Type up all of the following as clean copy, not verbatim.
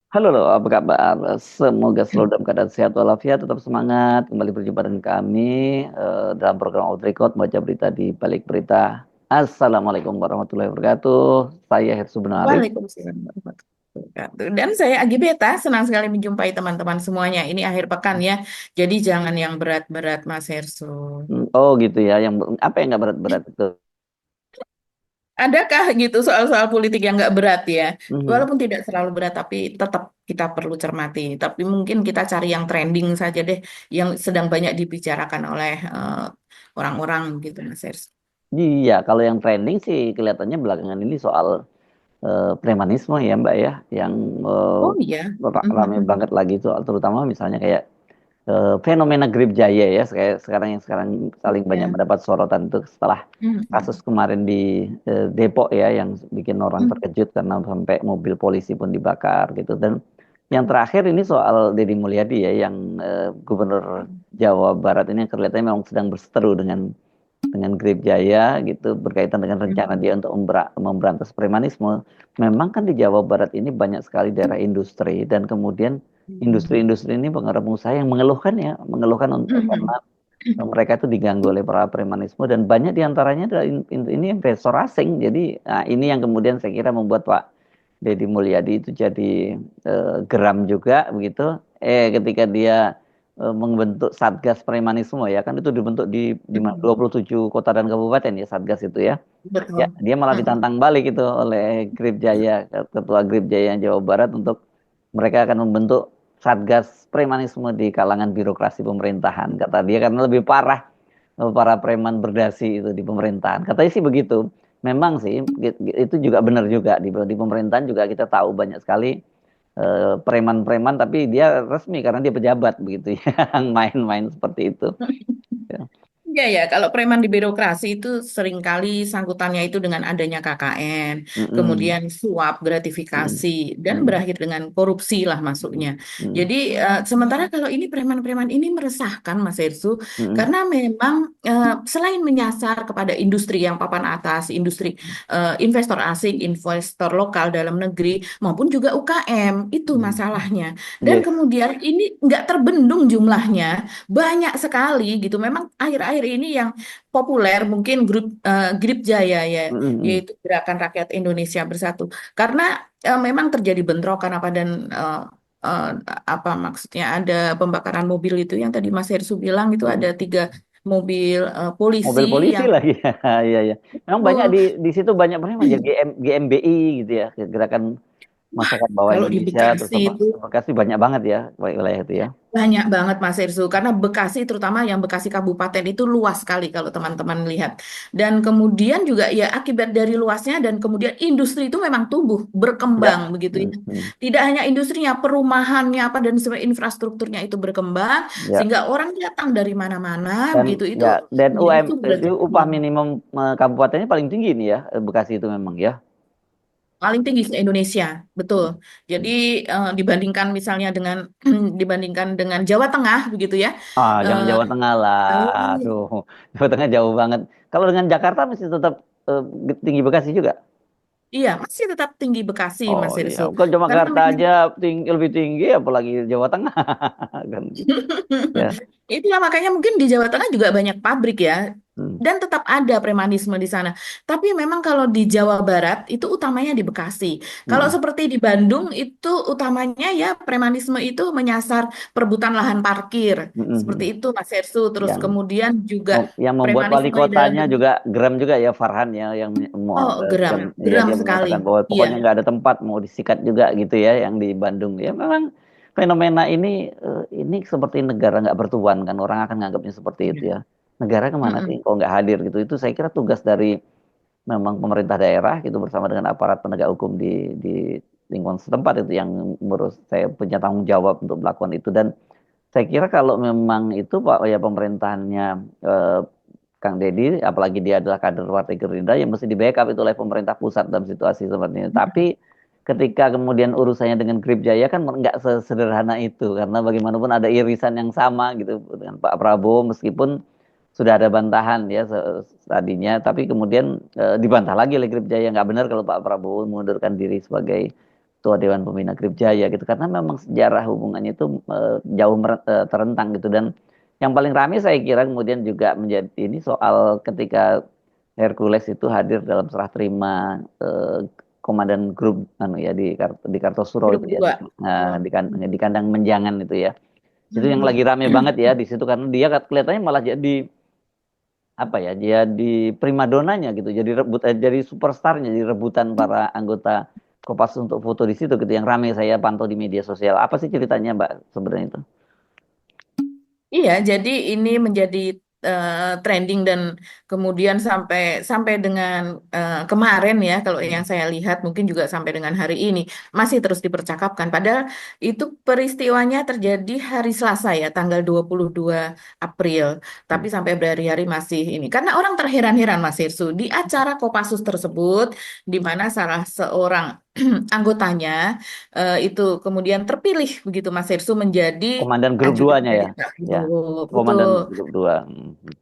Halo, loh, apa kabar? Semoga selalu dalam keadaan sehat walafiat, tetap semangat. Kembali berjumpa dengan kami dalam program Out Record, baca berita di balik berita. Assalamualaikum warahmatullahi wabarakatuh. Saya Hersu Benarik. Waalaikumsalam warahmatullahi wabarakatuh. Dan saya Agi Beta, senang sekali menjumpai teman-teman semuanya. Ini akhir pekan ya, jadi jangan yang berat-berat Mas Herso. Oh gitu ya, apa yang nggak berat-berat itu? Adakah gitu soal-soal politik yang nggak berat ya? Mhm. Walaupun tidak terlalu berat, tapi tetap kita perlu cermati. Tapi mungkin kita cari yang trending saja deh, yang sedang banyak dibicarakan oleh orang-orang gitu Mas Herso. Iya, kalau yang trending sih kelihatannya belakangan ini soal premanisme ya Mbak ya, yang Oh iya. ramai Mhm. banget lagi soal terutama misalnya kayak fenomena Grip Jaya ya sekarang yang sekarang paling banyak Ya. mendapat sorotan itu setelah kasus Mhm. kemarin di Depok ya yang bikin orang Mhm. terkejut karena sampai mobil polisi pun dibakar gitu dan yang terakhir ini soal Deddy Mulyadi ya yang Gubernur Jawa Barat ini yang kelihatannya memang sedang berseteru dengan Grip Jaya gitu berkaitan dengan rencana dia untuk memberantas premanisme. Memang kan di Jawa Barat ini banyak sekali daerah industri dan kemudian Mhm. industri-industri ini pengusaha yang mengeluhkan ya, mengeluhkan karena Mhm. mereka itu diganggu oleh para premanisme dan banyak diantaranya adalah ini investor asing. Jadi nah, ini yang kemudian saya kira membuat Pak Deddy Mulyadi itu jadi geram juga begitu. Ketika dia membentuk Satgas Premanisme ya kan itu dibentuk di Mhm. 27 kota dan kabupaten ya Satgas itu ya. Ya, Betul. dia malah Mhm. ditantang balik itu oleh Grip Jaya, Ketua Grip Jaya Jawa Barat untuk mereka akan membentuk Satgas Premanisme di kalangan birokrasi pemerintahan. Kata dia karena lebih parah para preman berdasi itu di pemerintahan. Katanya sih begitu. Memang sih itu juga benar juga di pemerintahan juga kita tahu banyak sekali preman-preman tapi dia resmi karena dia pejabat begitu ya, yang main-main seperti itu. Ya. Iya ya, kalau preman di birokrasi itu seringkali sangkutannya itu dengan adanya KKN, Mm-mm. kemudian suap Mm-mm. gratifikasi, dan Mm-mm. berakhir dengan korupsi lah masuknya. Mm-mm. Jadi sementara kalau ini preman-preman ini meresahkan Mas Ersu, Mm-mm. karena memang selain menyasar kepada industri yang papan atas, industri investor asing, investor lokal dalam negeri, maupun juga UKM, itu Mm-mm. masalahnya. Dan Yes. kemudian ini nggak terbendung jumlahnya. Banyak sekali gitu. Memang akhir-akhir ini yang populer mungkin Grip Jaya ya, Mm-mm. yaitu Gerakan Rakyat Indonesia Bersatu. Karena memang terjadi bentrokan apa dan eh, apa maksudnya ada pembakaran mobil itu yang tadi Mas Hersu bilang itu ada Mm-mm. 3 mobil polisi Mobil polisi yang lagi. Iya, iya. Memang banyak full. di situ banyak preman ya GMBI gitu ya, Gerakan Wah, Masyarakat Bawah kalau di Indonesia terus Bekasi apa itu Bekasi banyak banget ya wilayah itu ya. banyak banget Mas Irsu, karena Bekasi terutama yang Bekasi Kabupaten itu luas sekali kalau teman-teman lihat. Dan kemudian juga ya akibat dari luasnya dan kemudian industri itu memang tumbuh, berkembang Ya. begitu ya. Mm-mm. Tidak hanya industrinya, perumahannya apa dan semua infrastrukturnya itu berkembang Ya. sehingga orang datang dari mana-mana Dan begitu itu ya dan menjadi sumber itu rezeki. upah minimum kabupatennya paling tinggi nih ya Bekasi itu memang ya. Paling tinggi se Indonesia, betul. Jadi dibandingkan misalnya dengan dibandingkan dengan Jawa Tengah begitu ya. Ah, jangan eh, Jawa Tengah lah. Aduh, Jawa Tengah jauh banget. Kalau dengan Jakarta masih tetap eh, tinggi Bekasi juga. Iya, masih tetap tinggi Bekasi, Oh Mas iya, Irsu. kalau Karena Jakarta memang aja lebih tinggi apalagi Jawa Tengah kan gitu. Ya. itulah makanya mungkin di Jawa Tengah juga banyak pabrik ya. Hmm. Dan tetap ada premanisme di sana. Tapi memang kalau di Jawa Barat itu utamanya di Bekasi. Kalau Hmm. seperti di Bandung itu utamanya ya premanisme itu menyasar perebutan lahan parkir. Hmm. Hmm. Seperti Hmm. itu Mas Irsu. Terus Yang kemudian juga yang membuat wali premanisme dalam kotanya bentuk juga geram juga ya Farhan ya yang oh geram, ya geram dia sekali. menyatakan bahwa Iya. pokoknya nggak ada tempat mau disikat juga gitu ya yang di Bandung ya memang fenomena ini seperti negara nggak bertuan kan orang akan nganggapnya seperti itu Iya. ya negara kemana sih Mm-mm. kok nggak hadir gitu itu saya kira tugas dari memang pemerintah daerah gitu bersama dengan aparat penegak hukum di lingkungan setempat itu yang menurut saya punya tanggung jawab untuk melakukan itu dan saya kira kalau memang itu Pak ya pemerintahannya eh, Kang Deddy, apalagi dia adalah kader Partai Gerindra yang mesti di backup itu oleh pemerintah pusat dalam situasi seperti ini. Tapi ketika kemudian urusannya dengan Grip Jaya kan nggak sesederhana itu karena bagaimanapun ada irisan yang sama gitu dengan Pak Prabowo meskipun sudah ada bantahan ya tadinya, tapi kemudian dibantah lagi oleh Grip Jaya nggak benar kalau Pak Prabowo mengundurkan diri sebagai Ketua Dewan Pembina Grip Jaya gitu karena memang sejarah hubungannya itu jauh terentang gitu dan yang paling ramai saya kira kemudian juga menjadi ini soal ketika Hercules itu hadir dalam serah terima komandan grup anu ya di Kartosuro Grup itu ya dua. Oh. di kandang Menjangan itu ya. Itu yang lagi rame banget ya di situ karena dia kelihatannya malah jadi apa ya jadi primadonanya gitu jadi superstarnya jadi rebutan para anggota Kopas untuk foto di situ gitu yang ramai saya pantau di media sosial apa sih ceritanya Mbak sebenarnya itu. Iya, jadi ini menjadi trending dan kemudian sampai sampai dengan kemarin ya, kalau yang saya lihat mungkin juga sampai dengan hari ini masih terus dipercakapkan. Padahal itu peristiwanya terjadi hari Selasa ya, tanggal 22 April. Tapi sampai berhari-hari masih ini. Karena orang terheran-heran Mas Irsu di acara Kopassus tersebut, di mana salah seorang anggotanya itu kemudian terpilih begitu Mas Irsu menjadi Komandan grup ajudan duanya dari ya Pak ya Prabowo. komandan Betul. grup dua.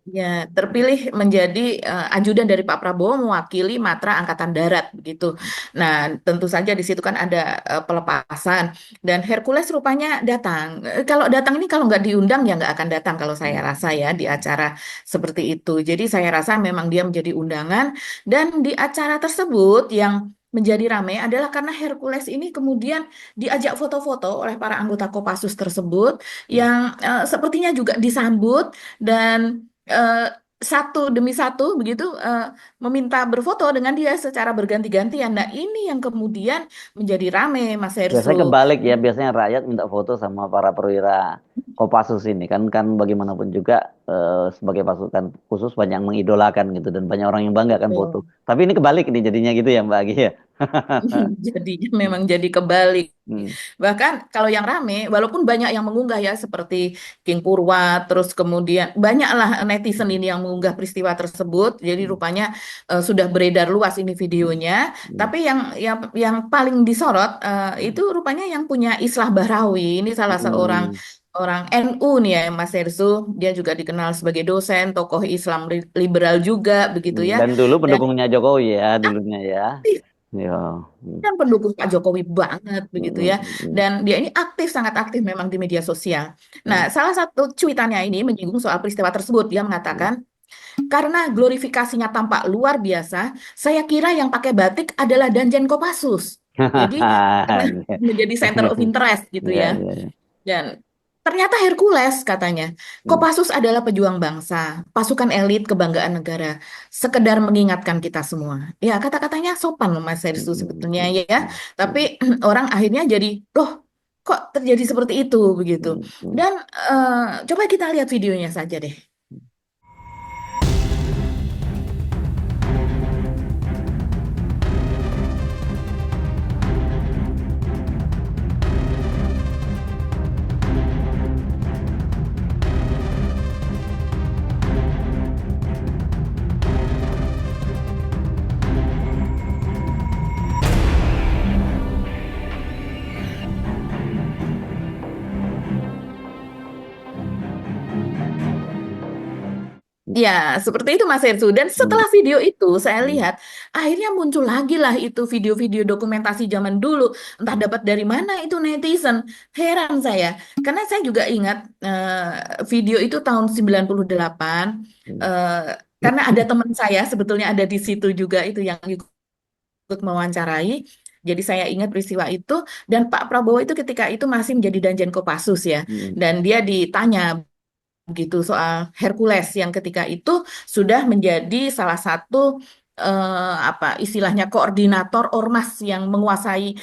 Ya, terpilih menjadi ajudan dari Pak Prabowo mewakili Matra Angkatan Darat begitu. Nah, tentu saja di situ kan ada pelepasan dan Hercules rupanya datang. Kalau datang ini kalau nggak diundang ya nggak akan datang kalau saya rasa ya di acara seperti itu. Jadi saya rasa memang dia menjadi undangan dan di acara tersebut yang menjadi ramai adalah karena Hercules ini kemudian diajak foto-foto oleh para anggota Kopassus tersebut yang sepertinya juga disambut dan eh, satu demi satu begitu meminta berfoto dengan dia secara berganti-gantian. Nah, ini yang kemudian menjadi rame, Mas Herso. Biasanya kebalik ya, biasanya rakyat minta foto sama para perwira Kopassus ini kan kan bagaimanapun juga sebagai pasukan khusus banyak yang mengidolakan gitu dan banyak orang yang bangga kan foto. Betul. Tapi ini kebalik nih jadinya gitu ya Mbak Agi ya. Jadinya memang jadi kebalik. Hmm, Bahkan kalau yang rame, walaupun banyak yang mengunggah ya seperti King Purwa, terus kemudian banyaklah netizen ini yang mengunggah peristiwa tersebut. Jadi hmm, rupanya sudah beredar luas ini videonya. hmm, Tapi yang paling disorot itu rupanya yang punya Islah Bahrawi. Ini salah seorang hmm, orang NU nih ya Mas Hersu. Dia juga dikenal sebagai dosen, tokoh Islam liberal juga begitu ya. Dan dulu Dan pendukungnya Jokowi ya dulunya ya. Ya. Hmm, kan pendukung Pak Jokowi banget begitu hmm, ya. hmm, Dan dia ini aktif, sangat aktif memang di media sosial. Nah, hmm, salah satu cuitannya ini menyinggung soal peristiwa tersebut. Dia hmm. mengatakan, karena glorifikasinya tampak luar biasa, saya kira yang pakai batik adalah Danjen Kopassus. Jadi, karena menjadi center of interest gitu Ya, ya. ya, ya. Dan ternyata Hercules katanya, Hmm, Kopassus adalah pejuang bangsa, pasukan elit kebanggaan negara, sekedar mengingatkan kita semua. Ya kata-katanya sopan loh Mas hmm, Hersu sebetulnya hmm, ya, hmm, tapi hmm, orang akhirnya jadi, loh kok terjadi seperti itu begitu. hmm, hmm. Dan coba kita lihat videonya saja deh. Ya, seperti itu Mas Hersu. Dan Hmm, setelah video itu saya hmm, lihat, akhirnya muncul lagi lah itu video-video dokumentasi zaman dulu. Entah dapat dari mana itu netizen. Heran saya. Karena saya juga ingat video itu tahun 98. hmm, eh, karena ada teman saya sebetulnya ada di situ juga itu yang ikut mewawancarai. Jadi saya ingat peristiwa itu. Dan Pak Prabowo itu ketika itu masih menjadi Danjen Kopassus ya. hmm, Dan dia ditanya gitu soal Hercules yang ketika itu sudah menjadi salah satu apa istilahnya koordinator ormas yang menguasai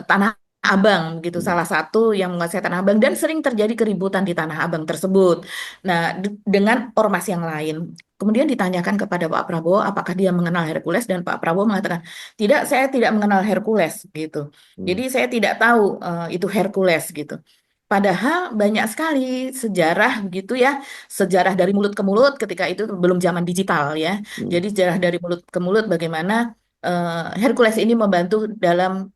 Tanah Abang gitu hmm, salah satu yang menguasai Tanah Abang dan sering terjadi keributan di Tanah Abang tersebut. Nah, dengan ormas yang lain. Kemudian ditanyakan kepada Pak Prabowo apakah dia mengenal Hercules dan Pak Prabowo mengatakan tidak, saya tidak mengenal Hercules gitu. hmm, Jadi saya tidak tahu itu Hercules gitu. Padahal banyak sekali sejarah begitu ya, sejarah dari mulut ke mulut ketika itu belum zaman digital ya. hmm. Jadi sejarah dari mulut ke mulut bagaimana Hercules ini membantu dalam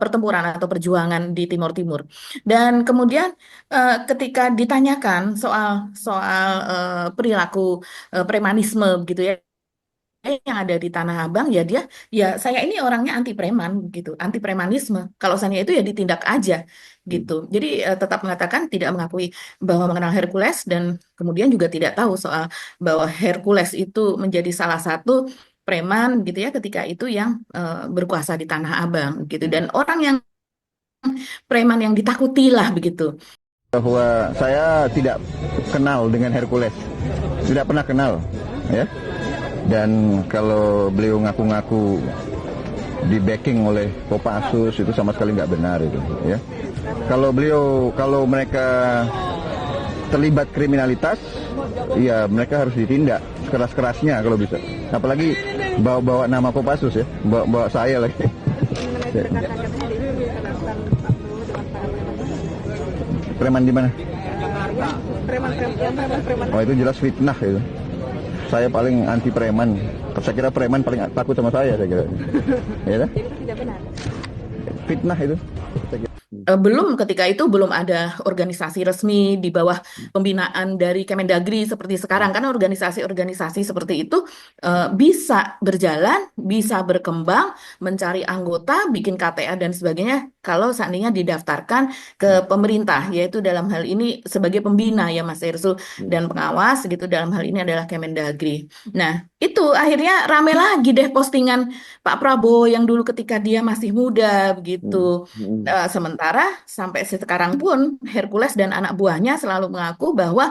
pertempuran atau perjuangan di Timur Timur. Dan kemudian ketika ditanyakan soal soal perilaku premanisme begitu ya yang ada di Tanah Abang ya dia ya saya ini orangnya anti preman gitu, anti premanisme. Kalau saya itu ya ditindak aja gitu. Jadi tetap mengatakan tidak mengakui bahwa mengenal Hercules dan kemudian juga tidak tahu soal bahwa Hercules itu menjadi salah satu preman gitu ya ketika itu yang berkuasa di Tanah Abang gitu dan orang yang preman yang ditakutilah begitu. Bahwa saya tidak kenal dengan Hercules, tidak pernah kenal, ya. Dan kalau beliau ngaku-ngaku di backing oleh Kopassus itu sama sekali nggak benar itu, ya. Kalau mereka terlibat kriminalitas, ya mereka harus ditindak sekeras-kerasnya kalau bisa. Apalagi bawa-bawa nama Kopassus ya, bawa saya lagi. Preman di mana? Oh itu jelas fitnah itu. Saya paling anti preman. Saya kira preman paling takut sama saya kira. Ya kan? Fitnah itu. Belum ketika itu belum ada organisasi resmi di bawah pembinaan dari Kemendagri seperti sekarang karena organisasi-organisasi seperti itu bisa berjalan, bisa berkembang, mencari anggota, bikin KTA dan sebagainya kalau seandainya didaftarkan ke pemerintah yaitu dalam hal ini sebagai pembina ya Mas Irsu dan pengawas gitu dalam hal ini adalah Kemendagri. Nah, itu akhirnya rame lagi deh postingan Pak Prabowo yang dulu ketika dia masih muda begitu. Sementara sampai sekarang pun Hercules dan anak buahnya selalu mengaku bahwa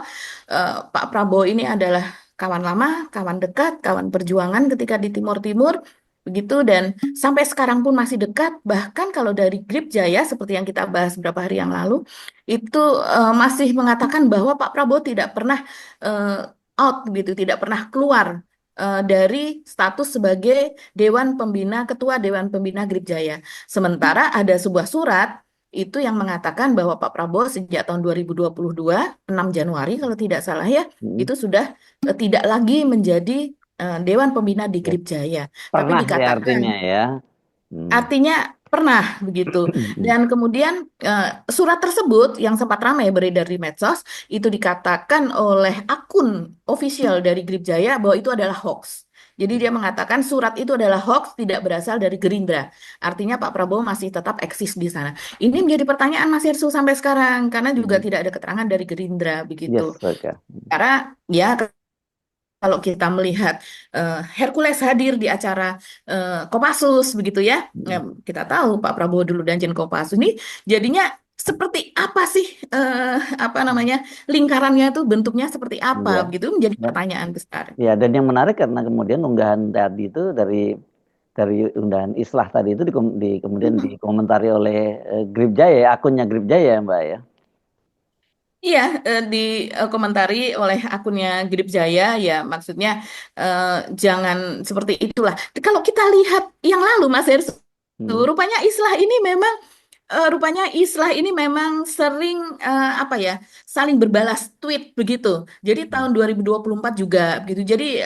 Pak Prabowo ini adalah kawan lama, kawan dekat, kawan perjuangan ketika di Timur Timur begitu dan sampai sekarang pun masih dekat. Bahkan kalau dari Grip Jaya seperti yang kita bahas beberapa hari yang lalu itu masih mengatakan bahwa Pak Prabowo tidak pernah out gitu, tidak pernah keluar dari status sebagai Ketua Dewan Pembina Grip Jaya. Sementara ada sebuah surat itu yang mengatakan bahwa Pak Prabowo sejak tahun 2022, 6 Januari kalau tidak salah ya, itu sudah tidak lagi menjadi Dewan Pembina di Ya. Grip Jaya. Tapi Pernah ya dikatakan, artinya ya. Hmm. artinya pernah begitu. Dan kemudian surat tersebut yang sempat ramai beredar di medsos, itu dikatakan oleh akun official dari Grip Jaya bahwa itu adalah hoax. Jadi dia mengatakan surat itu adalah hoax, tidak berasal dari Gerindra. Artinya Pak Prabowo masih tetap eksis di sana. Ini menjadi pertanyaan Mas Hirsu sampai sekarang, karena juga tidak ada keterangan dari Gerindra begitu. Yes, oke. Karena ya kalau kita melihat Hercules hadir di acara Kopassus begitu ya, kita tahu Pak Prabowo dulu Danjen Kopassus ini jadinya seperti apa sih apa namanya lingkarannya itu bentuknya seperti apa Iya. begitu menjadi Dan, pertanyaan besar. ya, dan yang menarik karena kemudian unggahan tadi itu dari unggahan Islah tadi itu kemudian Mhm. dikomentari oleh Grip Jaya, akunnya Grip Jaya, Mbak ya. Iya, dikomentari oleh akunnya Grip Jaya, ya maksudnya eh, jangan seperti itulah. Kalau kita lihat yang lalu, Mas Hersу, Hmm. rupanya Islah ini memang sering apa ya, saling berbalas tweet begitu. Jadi tahun 2024 juga begitu. Jadi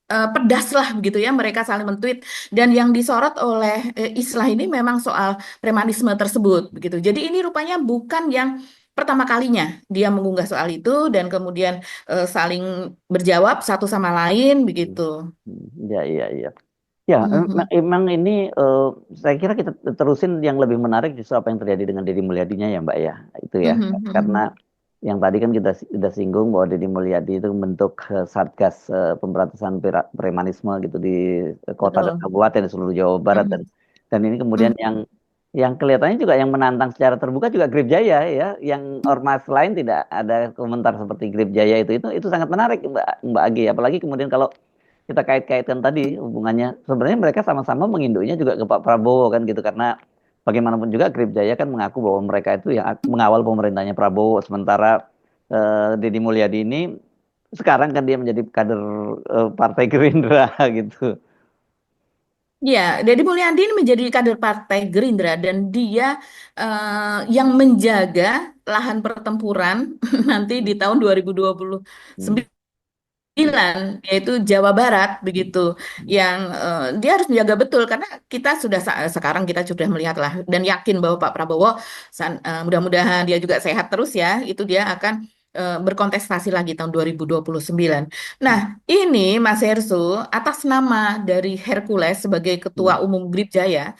pedas lah begitu ya mereka saling mentweet dan yang disorot oleh Islah ini memang soal premanisme tersebut begitu. Jadi ini rupanya bukan yang pertama kalinya dia mengunggah soal itu dan kemudian saling berjawab satu sama lain begitu. Ya, iya, iya. Ya, Mhm. emang ini saya kira kita terusin yang lebih menarik justru apa yang terjadi dengan Deddy Mulyadinya ya Mbak ya. Itu ya. Mhm, Karena mhm. yang tadi kan kita sudah singgung bahwa Deddy Mulyadi itu membentuk Satgas Pemberantasan Premanisme gitu di kota dan Betul. kabupaten di seluruh Jawa Barat Mhm, dan ini kemudian mhm. yang kelihatannya juga yang menantang secara terbuka juga Grip Jaya ya, yang ormas lain tidak ada komentar seperti Grip Jaya itu sangat menarik Mbak Agi apalagi kemudian kalau kita kait-kaitkan tadi hubungannya sebenarnya mereka sama-sama menginduknya juga ke Pak Prabowo kan gitu karena bagaimanapun juga Grip Jaya kan mengaku bahwa mereka itu yang mengawal pemerintahnya Prabowo sementara Deddy Mulyadi ini sekarang kan dia menjadi kader Partai Gerindra gitu. Ya, Deddy Mulyadi ini menjadi kader Partai Gerindra dan dia yang menjaga lahan pertempuran nanti di tahun 2029 yaitu Jawa Barat begitu yang dia harus menjaga betul karena kita sudah sekarang kita sudah melihat lah dan yakin bahwa Pak Prabowo mudah-mudahan dia juga sehat terus ya itu dia akan berkontestasi lagi tahun 2029. Nah, ini Mas Hersu atas nama dari Hercules sebagai Hmm. Ketua Umum Grip Jaya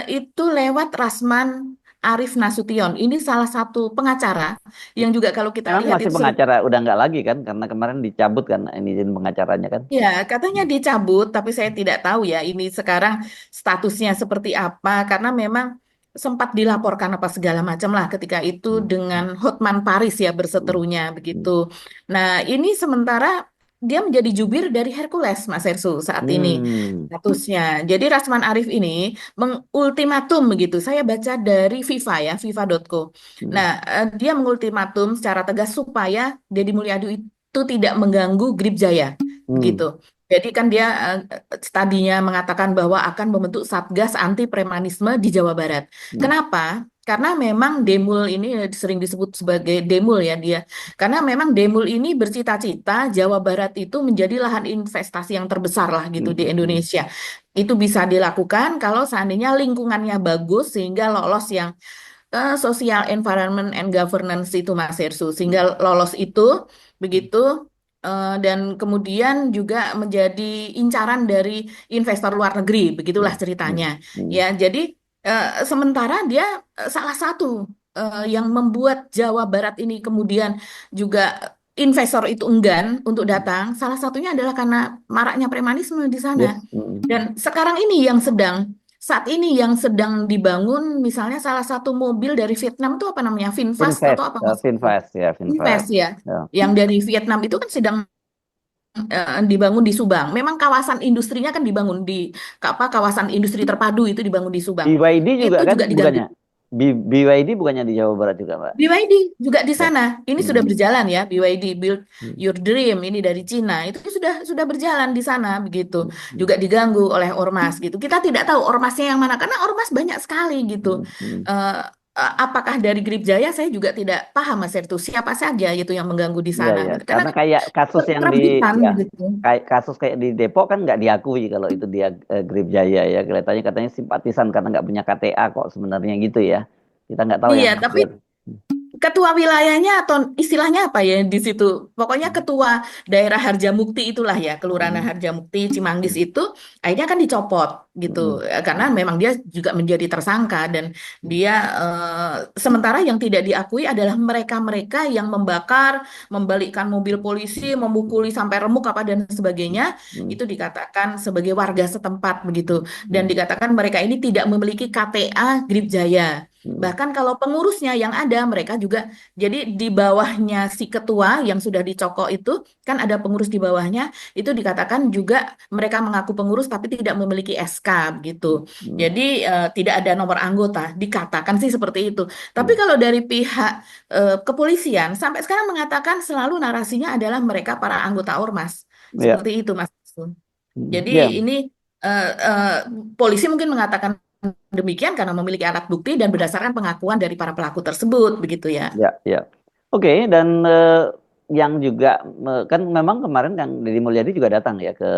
itu lewat Rasman Arif Nasution. Ini salah satu pengacara yang juga kalau kita Memang lihat masih itu sering. pengacara, udah nggak lagi kan? Karena kemarin dicabut kan ini izin pengacaranya kan? Ya, katanya dicabut, tapi saya tidak tahu ya ini sekarang statusnya seperti apa, karena memang sempat dilaporkan apa segala macam lah ketika itu Hmm. dengan Hotman Paris ya Hmm. berseterunya Hmm. begitu. Nah, ini sementara dia menjadi jubir dari Hercules, Mas Hersu, saat ini Hmm. statusnya. Jadi Rasman Arif ini mengultimatum begitu. Saya baca dari FIFA ya, FIFA.co. Hmm. Nah, dia mengultimatum secara tegas supaya Deddy Mulyadi itu tidak mengganggu Grip Jaya begitu. Hmm. Jadi kan dia tadinya mengatakan bahwa akan membentuk Satgas Anti Premanisme di Jawa Barat. Hmm. Kenapa? Karena memang Demul ini sering disebut sebagai Demul ya dia. Karena memang Demul ini bercita-cita Jawa Barat itu menjadi lahan investasi yang terbesar lah gitu di Hmm. Hmm. Indonesia. Itu bisa dilakukan kalau seandainya lingkungannya bagus sehingga lolos yang social environment and governance itu Mas Hersu Hmm. sehingga lolos itu begitu dan kemudian juga menjadi incaran dari investor luar negeri begitulah Hmm. Hmm. ceritanya Hmm. ya jadi sementara dia salah satu yang membuat Jawa Barat ini kemudian juga investor itu enggan untuk datang salah satunya adalah karena maraknya premanisme di sana Yes. Hmm. dan sekarang ini yang sedang saat ini yang sedang dibangun, misalnya salah satu mobil dari Vietnam itu apa namanya? Finfast atau Finvest, apa Mas? Finvest ya, Finfast Finvest. ya. Ya. Yang dari Vietnam itu kan sedang dibangun di Subang. Memang kawasan industrinya kan dibangun di apa kawasan industri terpadu itu dibangun di Subang. BYD juga Itu kan, juga diganggu. bukannya? BYD bukannya di Jawa Barat juga, Mbak? BYD juga di Ya. sana. Ini sudah Hmm. berjalan ya, BYD Build Hmm. Your Dream ini dari Cina. Itu sudah berjalan di sana begitu. Hmm. Juga diganggu oleh ormas gitu. Kita tidak tahu ormasnya yang mana karena ormas banyak sekali gitu. Hmm. Hmm. Eh, apakah dari Grip Jaya saya juga tidak paham Mas Ertu siapa saja itu yang mengganggu di Iya, sana ya. gitu. Karena Karena kayak kasus yang di, perebutan ya, gitu. kayak kasus kayak di Depok kan nggak diakui kalau itu dia Grip Jaya ya. Kelihatannya katanya simpatisan karena nggak punya KTA kok sebenarnya gitu ya. Kita nggak tahu yang Iya, tapi benar. ketua wilayahnya atau istilahnya apa ya di situ? Pokoknya Hmm. ketua daerah Harjamukti itulah ya, Kelurahan Hmm. Harjamukti Cimanggis Hmm. itu akhirnya kan dicopot gitu. Hmm. Karena memang dia juga menjadi tersangka dan dia sementara yang tidak diakui adalah mereka-mereka yang membakar, membalikkan mobil polisi, memukuli sampai remuk apa dan sebagainya, Hmm. itu dikatakan sebagai warga setempat begitu dan Hmm. dikatakan mereka ini tidak memiliki KTA Grip Jaya. Hmm. Bahkan kalau pengurusnya yang ada, mereka juga, jadi di bawahnya si ketua yang sudah dicokok itu, kan ada pengurus di bawahnya, itu dikatakan juga mereka mengaku pengurus tapi tidak memiliki SK gitu. Hmm. Jadi tidak ada nomor anggota, dikatakan sih seperti itu. Tapi Hmm. kalau dari pihak kepolisian, sampai sekarang mengatakan selalu narasinya adalah mereka para anggota ormas. Ya. Seperti itu, Mas. Hmm. Jadi Ya. ini eh, eh, polisi mungkin mengatakan demikian karena memiliki alat bukti dan berdasarkan pengakuan dari para pelaku tersebut, begitu ya. Ya, ya. Oke, dan yang juga kan memang kemarin yang Deddy Mulyadi juga datang ya ke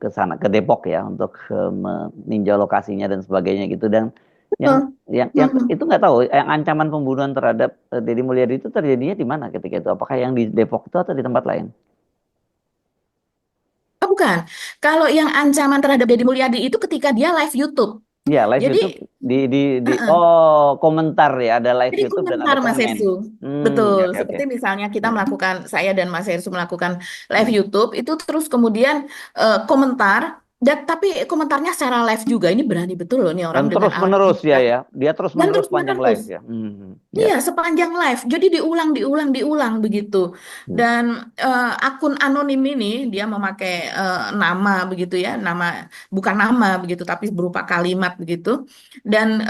sana ke Depok ya untuk meninjau lokasinya dan sebagainya gitu dan yang Betul. yang Mm-mm. itu nggak tahu yang ancaman pembunuhan terhadap Deddy Mulyadi itu terjadinya di mana ketika itu? Apakah yang di Depok itu atau di tempat lain? Oh, bukan. Kalau yang ancaman terhadap Deddy Mulyadi itu ketika dia live YouTube. Iya, live Jadi, YouTube di uh-uh. oh komentar ya, ada live Jadi YouTube dan komentar ada Mas komen. Hersu. Ya, Betul. oke oke. Seperti misalnya kita Hmm. melakukan, saya dan Mas Hersu melakukan live Hmm. YouTube, itu terus kemudian komentar, dan tapi komentarnya secara live juga. Ini berani betul loh nih Dan orang dengan terus alat menerus ya yang ya, dia terus dan menerus terus panjang live menerus. ya. Hmm. Ya. Iya, sepanjang live. Jadi diulang, diulang, diulang begitu. Hmm. Dan akun anonim ini dia memakai nama begitu ya, nama bukan nama begitu, tapi berupa kalimat begitu. Dan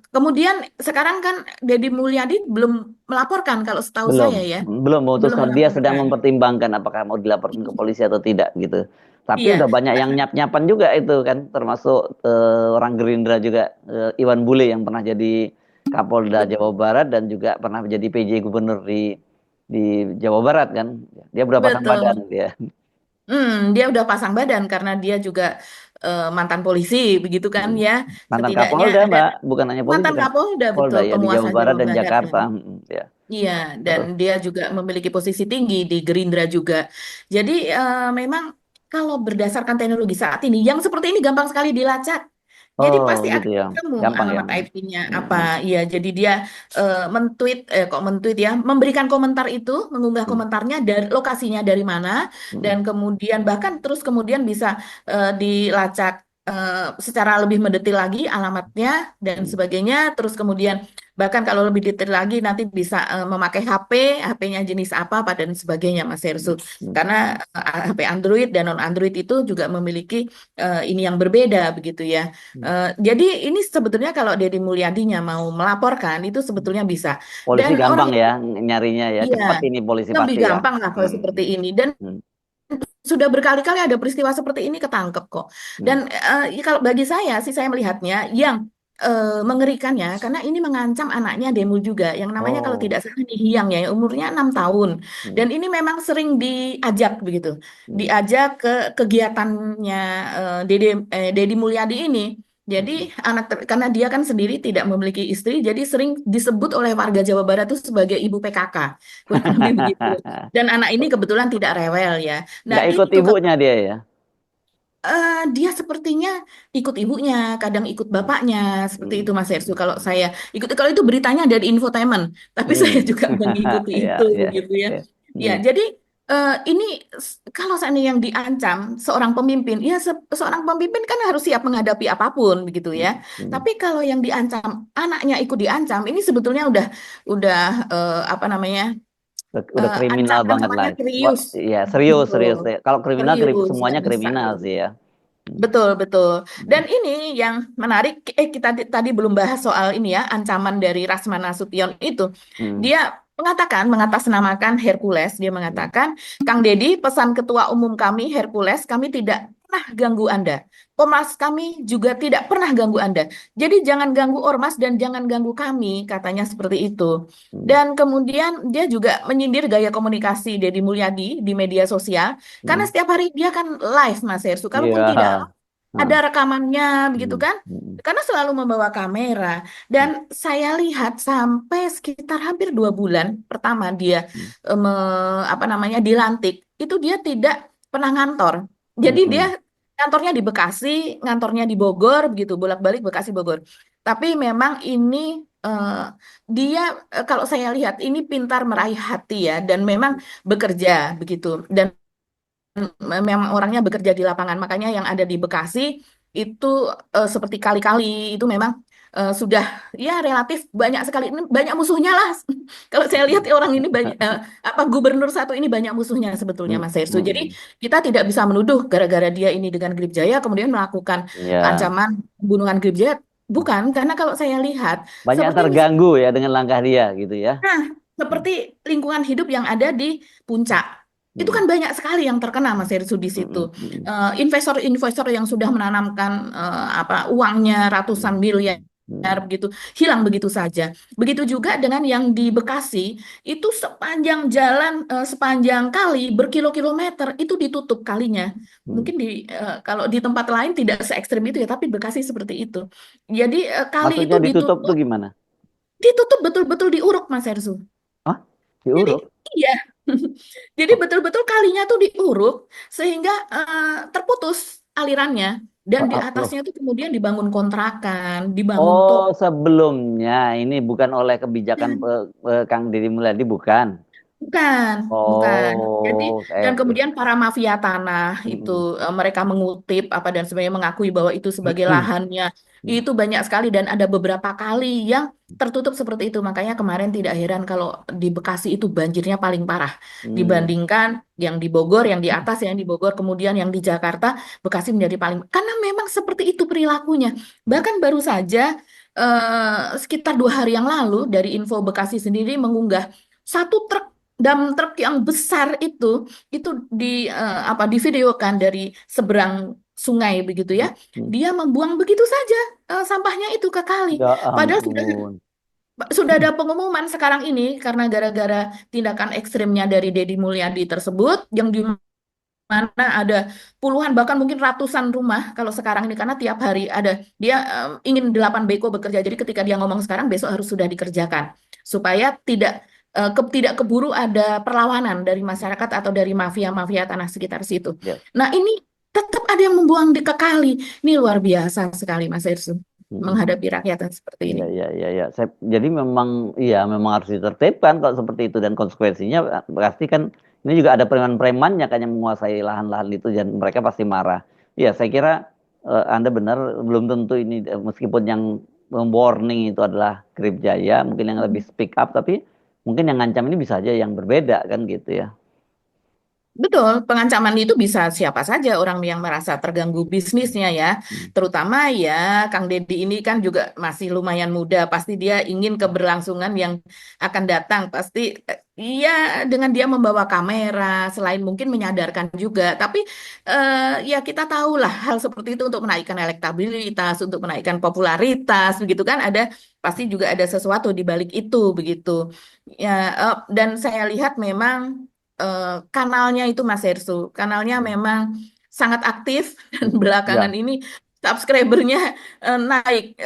kemudian sekarang kan Deddy Mulyadi belum melaporkan kalau setahu Belum, saya ya, belum belum memutuskan. Dia sedang melaporkan. mempertimbangkan apakah mau dilaporkan ke polisi atau tidak gitu. Tapi Iya, udah banyak yang nyap-nyapan juga itu kan, termasuk orang Gerindra juga, Iwan Bule yang pernah jadi Kapolda Jawa Barat dan juga pernah menjadi PJ Gubernur di Jawa Barat kan. Dia udah pasang badan betul. dia. Dia udah pasang badan karena dia juga mantan polisi, begitu kan Hmm. ya. Mantan Setidaknya Kapolda, dan Mbak, bukan hanya polisi mantan kan? Kapolda, Polda betul, ya di penguasa Jawa Barat Jawa dan Barat Jakarta. kan. Ya. Iya, dan Terus, dia juga memiliki posisi tinggi di Gerindra juga. Jadi memang kalau berdasarkan teknologi saat ini, yang seperti ini gampang sekali dilacak. Jadi oh pasti gitu akan ya, ketemu gampang ya. alamat IP-nya apa. Hmm. Iya, jadi dia kok mentweet ya, memberikan komentar itu, mengunggah Hmm. komentarnya dari lokasinya dari mana, Hmm. dan kemudian bahkan terus kemudian bisa dilacak secara lebih mendetil lagi alamatnya dan Hmm. sebagainya. Terus kemudian bahkan kalau lebih detail lagi nanti bisa memakai HP-nya jenis apa, apa dan sebagainya, Mas Hersu. Hmm. Karena HP Android dan non Android itu juga memiliki ini yang berbeda begitu ya. Hmm. Jadi ini sebetulnya kalau Deddy Mulyadinya mau melaporkan itu sebetulnya bisa. Polisi Dan orang gampang itu ya nyarinya ya, iya cepat ini polisi lebih pasti ya. gampang lah kalau Hmm. seperti ini. Dan Hmm. sudah berkali-kali ada peristiwa seperti ini ketangkep kok. Hmm. Dan ya kalau bagi saya sih saya melihatnya yang mengerikannya karena ini mengancam anaknya Demo juga yang namanya kalau Oh. tidak salah Hiyang ya umurnya 6 tahun Hmm. dan ini memang sering diajak begitu Hmm. diajak ke kegiatannya Deddy Mulyadi ini. Jadi Hmm. karena dia kan sendiri tidak memiliki istri jadi sering disebut oleh warga Jawa Barat itu sebagai ibu PKK kurang lebih begitu. Dan anak ini kebetulan tidak rewel ya. Nah, Nggak ikut itu ibunya dia ya. dia sepertinya ikut ibunya, kadang ikut bapaknya, seperti Hmm. itu Mas Hersu. Kalau saya ikut, kalau itu beritanya dari infotainment, tapi saya Hmm. juga mengikuti Ya, itu, ya, gitu ya. ya. Ya, Hmm. jadi ini kalau seandainya yang diancam seorang pemimpin, ya seorang pemimpin kan harus siap menghadapi apapun, begitu ya. Hmm. Tapi kalau yang diancam anaknya ikut diancam, ini sebetulnya udah apa namanya Udah kriminal banget lah. ancamannya Wah, serius, iya serius betul, serius. Kalau kriminal serius, semuanya nggak bisa. kriminal sih ya. Hmm. Betul, betul. Dan Hmm. ini yang menarik, kita tadi belum bahas soal ini ya, ancaman dari Rasman Nasution itu. Hmm. Dia mengatakan, mengatasnamakan Hercules, dia Hmm. mengatakan, Kang Deddy, pesan ketua umum kami, Hercules, kami tidak pernah ganggu Anda. Komnas kami juga tidak pernah ganggu Anda. Jadi jangan ganggu Ormas dan jangan ganggu kami, katanya seperti itu. Hmm. Dan kemudian dia juga menyindir gaya komunikasi Deddy Mulyadi di media sosial, karena Hmm. setiap hari dia kan live, Mas Hersu. Iya. Kalaupun tidak ada Ah. rekamannya begitu Hmm. kan? Hmm. Karena selalu membawa kamera. Dan saya lihat sampai sekitar hampir 2 bulan pertama dia Hmm. apa namanya dilantik, itu dia tidak pernah ngantor. Jadi dia Hmm. kantornya di Bekasi, ngantornya di Bogor, begitu bolak-balik Bekasi Bogor. Tapi memang ini dia kalau saya lihat ini pintar meraih hati ya, dan memang bekerja begitu. Dan memang orangnya bekerja di lapangan. Makanya yang ada di Bekasi itu seperti kali-kali itu memang sudah ya relatif banyak sekali ini banyak musuhnya lah. Kalau saya lihat orang ini banyak apa gubernur satu ini banyak musuhnya sebetulnya Hmm. Mas Hersu. Jadi Hmm. kita tidak bisa menuduh gara-gara dia ini dengan Grip Jaya kemudian melakukan Ya, ancaman pembunuhan Grip Jaya. Bukan, karena kalau saya lihat banyak yang seperti terganggu ya dengan langkah dia gitu ya. nah, Hmm. seperti lingkungan hidup yang ada di puncak. Itu Hmm. kan banyak sekali yang terkena Mas Hersu di situ. Hmm. Hmm. Investor-investor yang sudah menanamkan apa uangnya ratusan Hmm. miliar Hmm. begitu hilang begitu saja. Begitu juga dengan yang di Bekasi itu sepanjang jalan sepanjang kali berkilo-kilometer itu ditutup kalinya. Hmm. Mungkin kalau di tempat lain tidak se ekstrem itu ya, tapi Bekasi seperti itu. Jadi kali itu Maksudnya ditutup tuh ditutup gimana? ditutup betul-betul diuruk Mas Hersu. Hah? Jadi Diuruk? iya. Jadi Oh, betul-betul kalinya tuh diuruk sehingga terputus alirannya dan di loh. atasnya tuh kemudian dibangun kontrakan, dibangun Oh, toko. sebelumnya ini bukan oleh kebijakan Kang Deddy Mulyadi bukan. Bukan, bukan. Jadi Oh, dan kemudian para mafia tanah itu Mm, mereka mengutip apa dan sebagainya mengakui bahwa itu sebagai mm, lahannya. Itu banyak sekali dan ada beberapa kali yang tertutup seperti itu. Makanya kemarin tidak heran kalau di Bekasi itu banjirnya paling parah mm, dibandingkan yang di Bogor, yang di atas, yang di Bogor, kemudian yang di Jakarta, Bekasi menjadi paling karena memang seperti itu perilakunya. Bahkan baru saja sekitar 2 hari yang lalu dari Info Bekasi sendiri mengunggah satu truk dump truk yang besar itu apa divideokan dari seberang sungai begitu ya. mm. Dia membuang begitu saja sampahnya itu ke kali. Ya Padahal sudah ampun. sudah ada pengumuman sekarang ini karena gara-gara tindakan ekstrimnya dari Deddy Mulyadi tersebut yang mana ada puluhan bahkan mungkin ratusan rumah kalau sekarang ini karena tiap hari ada dia ingin 8 beko bekerja. Jadi ketika dia ngomong sekarang besok harus sudah dikerjakan supaya tidak keburu ada perlawanan dari masyarakat atau dari mafia-mafia tanah sekitar situ. Ya. Nah, ini tetap ada yang membuang di ke kali. Ini luar biasa sekali Mas Irsu Mm-mm. menghadapi rakyat yang seperti ini. Iya, iya, iya, iya. Jadi memang, iya, memang harus ditertibkan kalau seperti itu dan konsekuensinya pasti kan ini juga ada preman-premannya kan yang menguasai lahan-lahan itu dan mereka pasti marah. Iya, saya kira Anda benar, belum tentu ini meskipun yang warning itu adalah Grip Jaya, mungkin yang lebih speak up, tapi mungkin yang ngancam ini bisa aja yang berbeda kan gitu ya. Betul, pengancaman itu bisa siapa saja orang yang merasa terganggu bisnisnya ya. Hmm. Terutama ya Kang Deddy ini kan juga masih lumayan muda, pasti dia ingin keberlangsungan yang akan datang. Pasti iya dengan dia membawa kamera, selain mungkin menyadarkan juga. Tapi ya kita tahulah hal seperti itu untuk menaikkan elektabilitas, untuk menaikkan popularitas, begitu kan ada pasti juga ada sesuatu di balik itu begitu. Ya, dan saya lihat memang kanalnya itu Mas Hersu, kanalnya Hmm. memang sangat aktif dan Hmm. belakangan Ya. ini subscribernya naik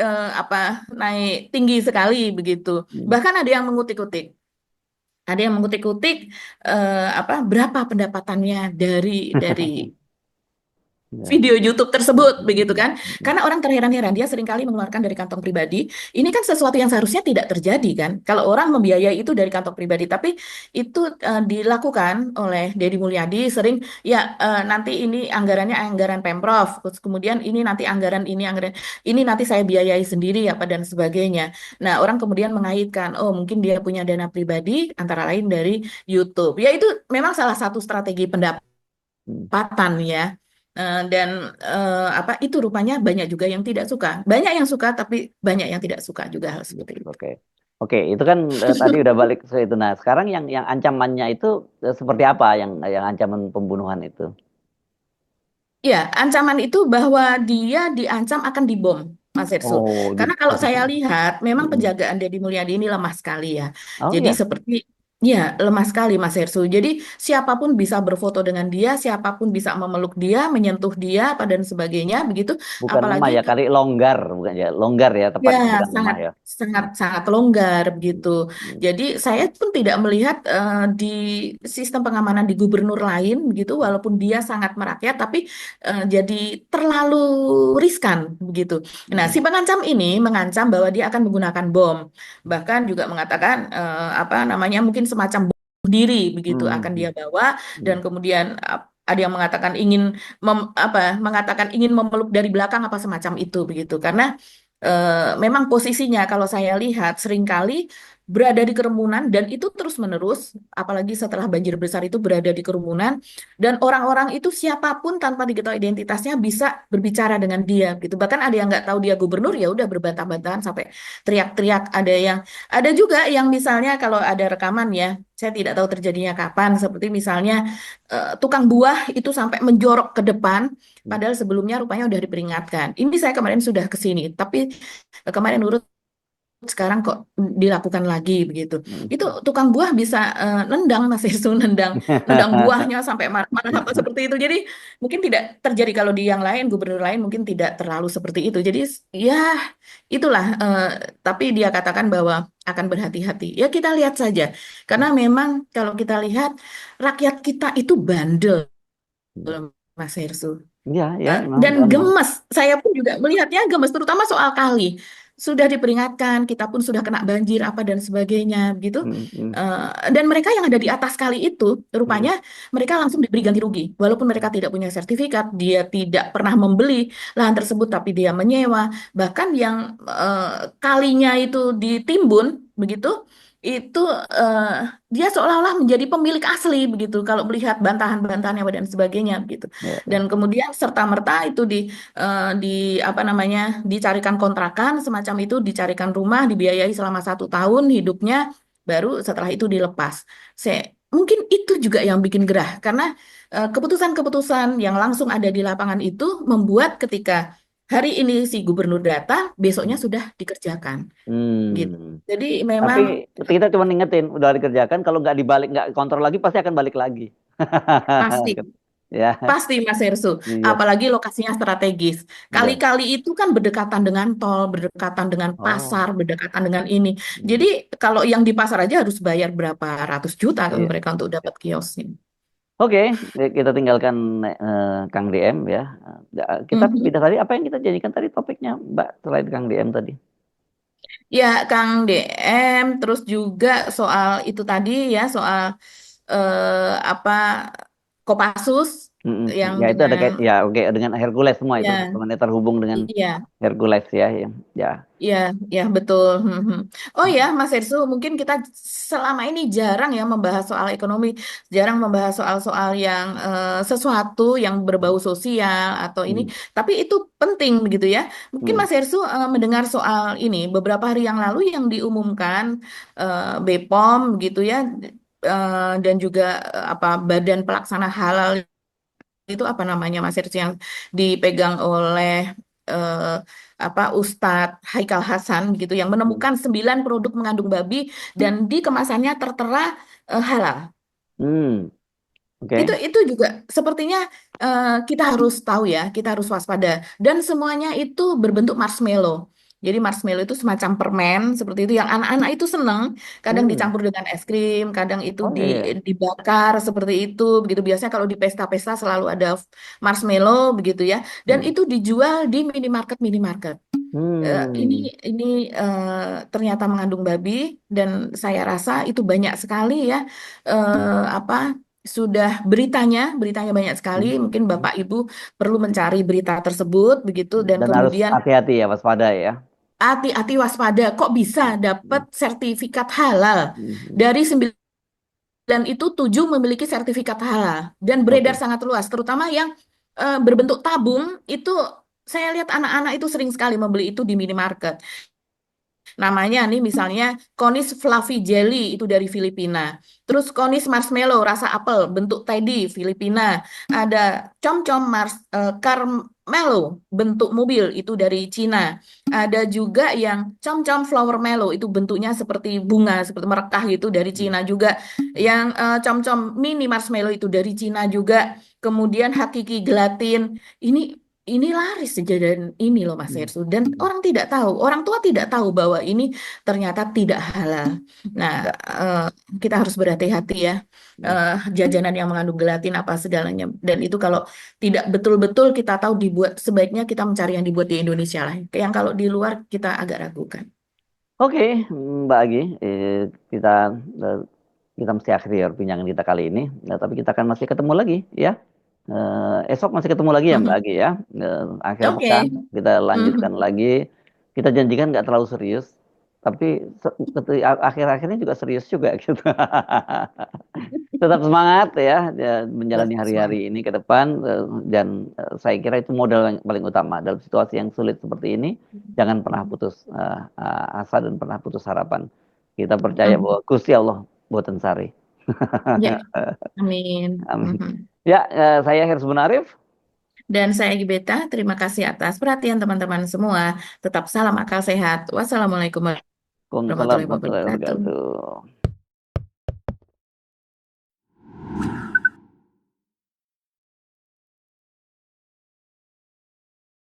naik tinggi sekali begitu. Hmm. Bahkan ada yang mengutik-utik berapa pendapatannya dari Ya. video YouTube tersebut begitu Hmm. kan karena orang terheran-heran dia seringkali mengeluarkan dari kantong pribadi ini kan sesuatu yang seharusnya tidak terjadi kan kalau orang membiayai itu dari kantong pribadi tapi itu dilakukan oleh Deddy Mulyadi sering ya nanti ini anggarannya anggaran Pemprov terus kemudian ini nanti anggaran ini nanti saya biayai sendiri apa dan sebagainya nah orang kemudian mengaitkan oh mungkin dia punya dana pribadi antara lain dari YouTube ya itu memang salah satu strategi Hmm. pendapatan ya. Dan itu rupanya banyak juga yang tidak suka. Banyak yang suka tapi banyak yang tidak suka juga hal Hmm. seperti itu. Oke. Oke, itu kan tadi udah balik ke itu. Nah, sekarang yang ancamannya itu seperti apa yang ancaman pembunuhan itu? Ya, ancaman itu bahwa dia diancam akan dibom, Mas Erso. Oh, Karena kalau saya lihat, memang mm-mm. penjagaan Deddy Mulyadi ini lemah sekali ya. Oh Jadi ya, seperti, ya lemah sekali Mas Erso. Jadi siapapun bisa berfoto dengan dia, siapapun bisa memeluk dia, menyentuh dia, apa dan sebagainya, begitu. bukan lemah Apalagi ya, kali longgar, bukan ya, longgar ya ya, tepatnya bukan lemah sangat ya. sangat Hmm. sangat longgar begitu. Hmm. Jadi saya pun tidak melihat di sistem pengamanan di gubernur lain begitu, walaupun dia sangat merakyat, tapi jadi terlalu riskan begitu. Nah, si Hmm. pengancam ini mengancam bahwa dia akan menggunakan bom, bahkan juga mengatakan mungkin semacam bom diri begitu akan Hmm. dia bawa dan Hmm. kemudian ada yang mengatakan ingin mengatakan ingin memeluk dari belakang apa semacam itu begitu karena memang posisinya kalau saya lihat seringkali berada di kerumunan dan itu terus-menerus, apalagi setelah banjir besar itu berada di kerumunan dan orang-orang itu siapapun tanpa diketahui identitasnya bisa berbicara dengan dia gitu. Bahkan ada yang nggak tahu dia gubernur ya udah berbantah-bantahan sampai teriak-teriak. Ada juga yang misalnya kalau ada rekaman ya, saya tidak tahu terjadinya kapan. Seperti misalnya tukang buah itu sampai menjorok ke depan Hmm. padahal sebelumnya rupanya udah diperingatkan. Ini saya kemarin sudah ke sini, tapi kemarin urut sekarang kok dilakukan lagi begitu. Itu Hmm. tukang buah bisa nendang Mas Yesu, nendang buahnya sampai marah-marah apa seperti itu. Jadi mungkin tidak terjadi kalau di yang lain, gubernur lain mungkin tidak terlalu seperti itu. Jadi ya itulah. Tapi dia katakan bahwa akan berhati-hati. Ya kita lihat saja. Karena memang kalau kita lihat rakyat kita itu bandel, Mas Hersu. Ya, ya, Dan memang. gemes, saya pun juga melihatnya gemes, terutama soal kali. Sudah diperingatkan, kita pun sudah kena banjir apa dan sebagainya, gitu. Hmm. Hmm. Dan mereka yang ada di atas kali itu, Hmm. rupanya mereka langsung diberi ganti rugi. Walaupun mereka tidak punya sertifikat, dia tidak pernah membeli lahan tersebut, tapi dia menyewa. Bahkan yang kalinya itu ditimbun, begitu, itu eh, dia seolah-olah menjadi pemilik asli begitu kalau melihat bantahan-bantahannya dan sebagainya begitu. Ya, ya. Dan kemudian serta-merta itu di apa namanya dicarikan kontrakan semacam itu, dicarikan rumah, dibiayai selama 1 tahun hidupnya, baru setelah itu dilepas. Saya mungkin itu juga yang bikin gerah karena keputusan-keputusan yang langsung ada di lapangan itu membuat ketika hari ini si gubernur datang, besoknya sudah dikerjakan gitu. Hmm. Jadi Tapi memang kita cuma ngingetin, udah dikerjakan, kalau nggak dibalik, nggak kontrol lagi, pasti akan balik lagi. pasti Ya, Pasti Mas Hersu, iya, apalagi lokasinya strategis. iya. Kali-kali itu kan berdekatan dengan tol, berdekatan dengan Oh, pasar, berdekatan dengan ini. hmm, Jadi kalau yang di pasar aja harus bayar berapa ratus juta kan iya. mereka untuk dapat kiosnya. Oke, kita tinggalkan Kang DM ya. Kita Mhm. pindah tadi, apa yang kita jadikan tadi topiknya, Mbak, selain Kang DM tadi? Ya, Kang DM, terus juga soal itu tadi ya, soal apa Kopassus Mm-mm. yang Ya itu ada dengan ya oke dengan Hercules semua itu ya, sebenarnya terhubung dengan iya. Hercules ya, ya. Ya. Iya, ya betul. Oh ya, Mas Ersu, mungkin kita selama ini jarang ya membahas soal ekonomi, jarang membahas soal-soal yang sesuatu yang berbau sosial atau ini, Hmm. tapi itu penting begitu ya. Mungkin Hmm. Mas Ersu mendengar soal ini beberapa hari yang lalu yang diumumkan BPOM gitu ya, dan juga apa Badan Pelaksana Halal itu apa namanya Mas Herzi yang dipegang oleh eh, apa Ustadz Haikal Hasan gitu yang Hmm. menemukan 9 produk mengandung babi dan di kemasannya tertera halal. Hmm. Itu Oke. itu juga sepertinya kita harus tahu ya, kita harus waspada dan semuanya itu berbentuk marshmallow. Jadi marshmallow itu semacam permen seperti itu yang anak-anak itu seneng, kadang Hmm. dicampur dengan es krim, kadang itu Oh iya, iya. dibakar seperti itu. Begitu biasanya kalau di pesta-pesta selalu ada marshmallow begitu ya. Dan Hmm. itu dijual di minimarket minimarket. Eh, ini Hmm. ini ternyata mengandung babi dan saya rasa itu banyak sekali ya apa sudah beritanya banyak sekali. Hmm. Mungkin Bapak Ibu perlu mencari berita tersebut begitu dan Dan harus kemudian hati-hati ya, waspada ya. hati-hati waspada. Kok bisa dapat Hmm. sertifikat halal Hmm. dari 9 itu 7 memiliki sertifikat halal dan beredar Oke. sangat luas, terutama yang berbentuk tabung itu. Saya lihat anak-anak itu sering sekali membeli itu di minimarket. Namanya nih misalnya Conis Fluffy Jelly itu dari Filipina. Terus Conis Marshmallow rasa apel bentuk teddy Filipina. Ada Com-Com Carmelo bentuk mobil itu dari Cina. Ada juga yang Com-Com Flower Mellow itu bentuknya seperti bunga, seperti merekah gitu dari Cina juga. Yang Com-Com Mini Marshmallow itu dari Cina juga. Kemudian Hakiki Gelatin. Ini ini laris kejadian ini loh Mas Hmm. Hersu dan orang tidak tahu, orang tua tidak tahu bahwa ini ternyata tidak halal. Nah, Ya. eh, kita harus berhati-hati ya Hmm. jajanan yang mengandung gelatin apa segalanya. Dan itu kalau tidak betul-betul kita tahu dibuat, sebaiknya kita mencari yang dibuat di Indonesia lah. Yang kalau di luar kita agak ragukan. Oke, Mbak Agi, kita eh, kita mesti akhiri perbincangan kita kali ini. Nah, tapi kita akan masih ketemu lagi ya. Esok masih ketemu lagi ya Mbak Mhm. Agi ya. Akhir pekan Oke. kita lanjutkan Mhm. lagi. Kita janjikan nggak terlalu serius, tapi akhir-akhirnya juga serius juga gitu. Tetap semangat ya, ya, menjalani Tetap semangat. hari-hari ini ke depan dan saya kira itu modal yang paling utama dalam situasi yang sulit seperti ini. Jangan pernah Mhm. putus asa dan pernah putus harapan. Kita percaya Mhm. bahwa Gusti Allah buatan sari. Ya, amin. Amin. Mhm. Ya, saya Hersbun Bunarif. Dan saya Gibeta, terima kasih atas perhatian teman-teman semua. Tetap salam akal sehat. Wassalamualaikum Waalaikumsalam warahmatullahi warahmatullahi wabarakatuh. wabarakatuh.